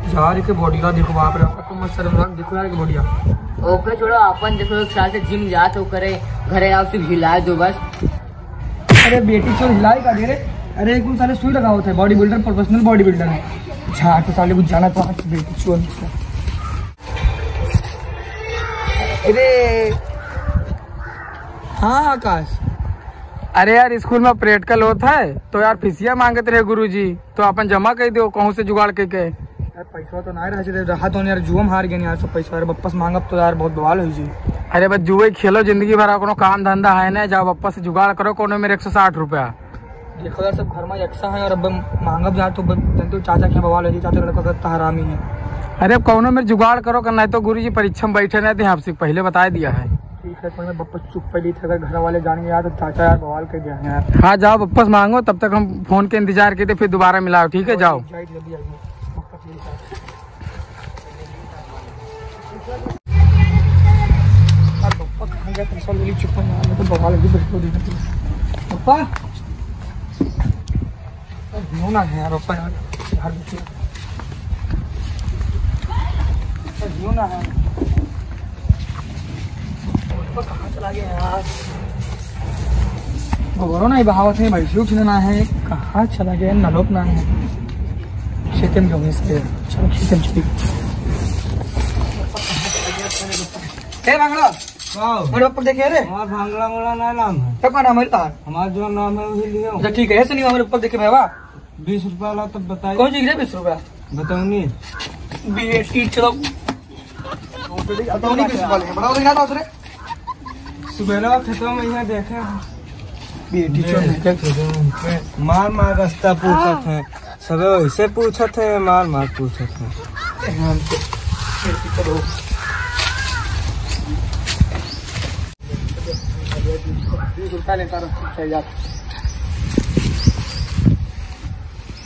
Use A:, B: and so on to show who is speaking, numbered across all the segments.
A: यार के बॉडी का देखो वहाँ पर तो मस्त रंग देखो यार बॉडिया।
B: ओके छोड़ो, अपन देखो एक साल से जिम जा तो करे, घरे आओ सिर्फ हिला दो बस।
A: अरे बेटी चो हिलाई का दे रे। अरे एक साले सुई लगा होता है, body builder professional body builder है। झाड़ के साले कुछ जाना तो आज बेटी चो। अरे हाँ आकाश,
C: अरे यार स्कूल में प्रैक्टिकल होता है तो यार फीसिया मांगते रहे गुरुजी, तो अपन जमा कर दो कहूँ से जुगाड़ के
A: यार पैसा तो नहीं रहा तो यार जुआ हार गया यार सब पैसा यार वापस मांगब तो यार बहुत बवाल हो जी।
C: अरे बस जुए खेलो जिंदगी भर, कोनो काम धंधा है ना, जाओ वापस से जुगाड़ करो। कोनो मेरे 160 रुपया
A: देखो यार सब घर में एक्सा है और अब मांगब यार तो चाचा के बवाल हो जी। चाचा लड़का तो हरामी है।
C: अरे अब कौनो मेरे जुगाड़ करो करना है तो गुरुजी परीक्षा में बैठे रहते हैं, आपसे पहले बता दिया है।
A: ठीक है तो वापस चुप पड़ी थे, अगर घर वाले जानेंगे यार तो चाचा यार बवाल कर दिया यार।
C: हाँ जाओ वापस मांगो, तब तक हम फोन के इंतजार करते फिर दोबारा मिलाओ। ठीक है जाओ।
A: ना है यार पापा यार ना है कहाँ चला गया यार। ना बहावत है भाई ना है, कहाँ चला गया नलोक ना है। खेते में जाऊंगे इसके, चलो खेते में चली। भांगड़ा देखे रे
C: हमारा भांगड़ा मोड़ा ना नाम है।
A: क्या नाम है तार?
C: हमारा जो नाम है वही लियो।
A: अच्छा ठीक है, ऐसे नहीं हमारे ऊपर देखे भाई
C: 20 रुपया ला तब बताइए।
A: कौन सी 20 रुपया
C: बताओ नहीं।
A: चलो
C: सुबह खत्म यहाँ देखे
A: बेटी
C: मार मार रास्ता पूछत है, सब वैसे पूछत है, मार मार पूछत है।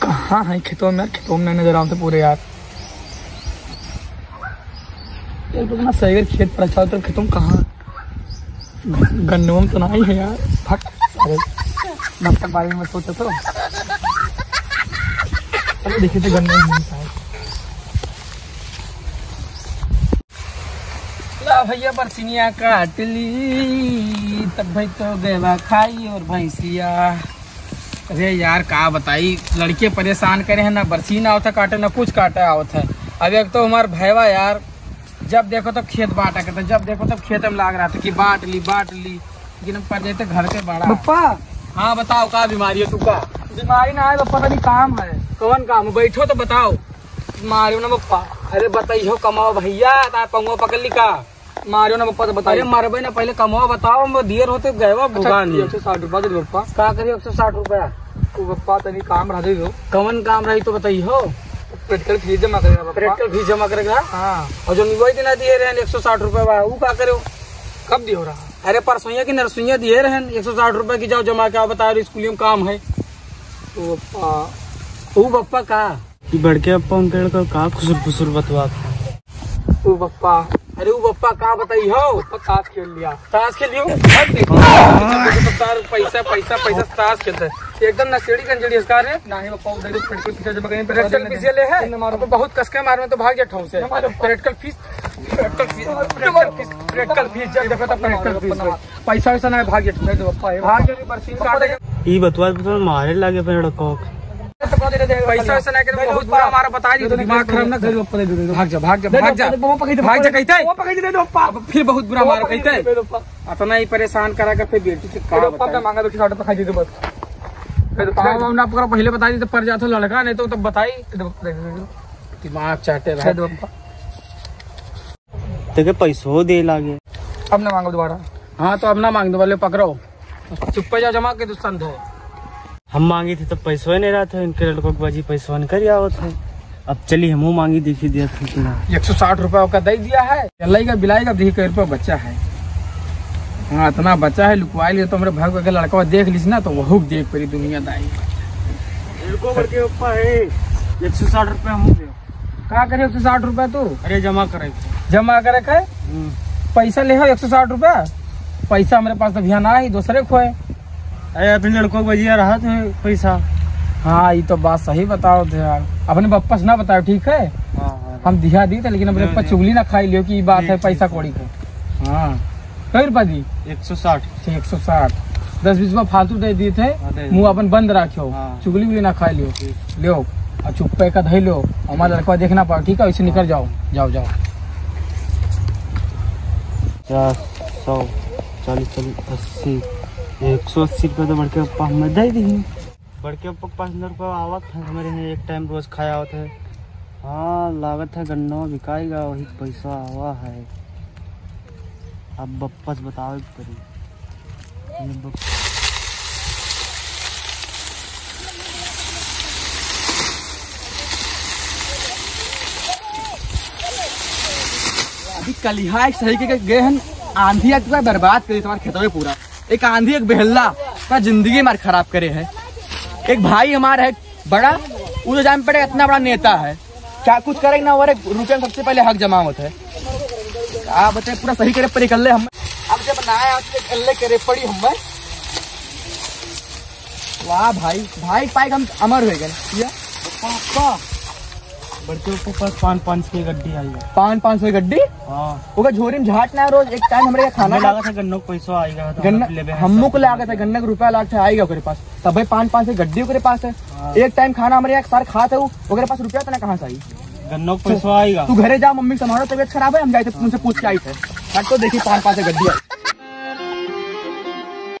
A: कहाँ है खेतों में? खेतों में नजर आते पूरे यार। एक तो ना सही अगर खेत पर अच्छा तो खेतों कहाँ गन्नों में तो नहीं है यार। फक नाटक बारे में सोचा तो चलो देखे थे गन्ने में
C: भैया बरसिनिया काट ली तब भाई तो गैवा खाई और भैंसिया। अरे यार का बताई, लड़के परेशान करे हैं ना, बरसीना आवता काटे ना कुछ काटा आवत है। अब एक तो हमार भैया यार जब देखो तब खेत बांटा करता, जब देखो तब खेत में लाग रहा था कि बांट ली लेकिन पड़ जाते घर के बड़ा।
A: पप्पा
C: हाँ बताओ का बीमारी है? तू का
A: बीमारी ना है पप्पा, नहीं काम है।
C: कौन काम? बैठो तो बताओ।
A: मारियो ना पप्पा।
C: अरे बताइयो कमाओ भैया, तार पंगो पकड़ ली का?
A: मारियो ना पप्पा तो बताइए।
C: मरबे ना पहले कमाओ बताओ, देर होते गए भुगान।
A: 160 रुपया दे पप्पा।
C: का करिए 160 रुपया?
A: पप्पा तनी काम रह दे दो।
C: कौन काम रही तो बताइए।
A: प्रैक्टिकल फीस जमा करेगा।
C: प्रैक्टिकल फीस जमा करेगा?
A: हाँ।
C: और जो निगोई दिन दिए रहे 160 रुपया वो का करे?
A: कब दियो रहा?
C: अरे परसों की नरसोईया दिए रहे 160 रुपया की, जाओ जमा क्या बता रहे स्कूल में काम है।
A: तो
C: पप्पा का
D: बड़के पप्पा उनके लड़का का खुसुर फुसुर बतवा।
A: पप्पा
C: अरे वो पप्पा का बताई हो?
A: ताश खेल लिया।
C: ताश खेल लियो? पैसा पैसा पैसा ताश खेलते एकदम नशेड़ी कंजड़ी इसकार है।
A: नहीं पप्पा उधर
C: प्रैक्टिकल फीस ले है बहुत कसके मार में तो भाग गया ठों से। प्रैक्टिकल फीस
A: पैसा वैसा ना भाग गया।
D: ई बतवा मारे लागे अपने लड़का
C: पैसा वैसा नहीं बहुत बुरा हमारा बता दी तो दिमाग खराब ना कर। भाग जा भाग जा भाग जा भाग जा कहते फिर बहुत बुरा हमारा कहते इतना ही परेशान करा कर। फिर बेटी से
A: मांगा तो खाई दे बस
C: पहले बता दी तो पर जाता लड़का, नहीं तो तब बताई दिमाग चाटे
D: रहे पैसों दे लागे।
A: अब ना मांगो दोबारा।
C: हाँ तो अब ना मांग दो, बोले पकड़ो चुप जाओ जमा के दुष्ट है।
D: हम मांगी थी तो पैसों नहीं रहा था, इनके लड़कों की बाजी पैसों नहीं कर आवत है। अब चली हम मांगी देखी दिया था
C: 160 रुपया का दे दिया है। चलाएगा बिलाएगा देखी कई रुपया बच्चा है। हाँ इतना बच्चा है लुकवा लिया तो मेरे भाग के लड़का देख लीस ना तो वो देख पड़ी दुनियादारी।
D: 160 रुपया हम
C: कहा करे 160 रुपया तू?
D: अरे जमा करे
C: पैसा ले 160 रुपया। पैसा मेरे पास तो भैया ना ही दूसरे खोए।
D: अरे अपने लड़कों को बजिया रहा था पैसा।
C: हाँ ये तो बात सही बताओ थे यार, अपने वापस ना बताओ ठीक है।
D: हाँ।
C: हम दिया दी थे, लेकिन अपने ऊपर चुगली ना खाई लियो कि बात है पैसा कौड़ी को। हाँ कई रुपया दी?
D: 160।
C: 160। 10-20 रुपया फालतू दे दिए थे, मुँह अपन बंद रखियो, चुगली उगली ना खाई लियो। लियो और चुप्पे का धै लो, हमारा लड़का देखना पड़ा, ठीक है? वैसे निकल जाओ, जाओ जाओ।
D: 50, 100, 40, 80, 180 रुपये तो बड़के पप्पा हमें दे दी। बड़के पप्पा 500 रुपये आवत है हमारे यहाँ, एक टाइम रोज खाया होता है। हाँ लागत है गन्ना बिकाएगा, वही पैसा आवा है। अब बप्पस बताओ करी।
A: अभी कलिहा एक सही के गए हैं, आंधी एक बर्बाद करे तुम्हारे खेतों में पूरा। एक आंधी एक बेहला का जिंदगी हमारे खराब करे है। एक भाई हमारा है बड़ा, वो तो जान पड़े इतना बड़ा नेता है, क्या कुछ करेगा ना, और एक रुपये में सबसे पहले हक जमा होता है। आप बताए पूरा सही करे पर निकल हम, अब जब नया अल्ले करे पड़ी हम। वाह भाई, भाई पाए हम अमर हो गए।
D: बड़के ऊपर 500 की गड्डी आई है।
A: 500 की गड्डी?
D: हाँ
A: ओका झोरी में झाट ना रोज। एक टाइम हमारे खाना
D: लगा था गन्नों को पैसा आएगा,
A: गन्ना हमको को लगा था, गन्ना का रुपया लाख था आएगा ओकरे पास। तब भाई 500 की गड्डी ओकरे पास है। एक टाइम खाना हमारे यहाँ सार खाते हो, ओकरे पास रुपया तो कहाँ से आई?
D: गन्नों को पैसा आएगा।
A: तू घरे जा, मम्मी से हमारा तबियत खराब है, हम जाए थे तुमसे पूछ के आई थे। तो देखी 500 की गड्डी आई।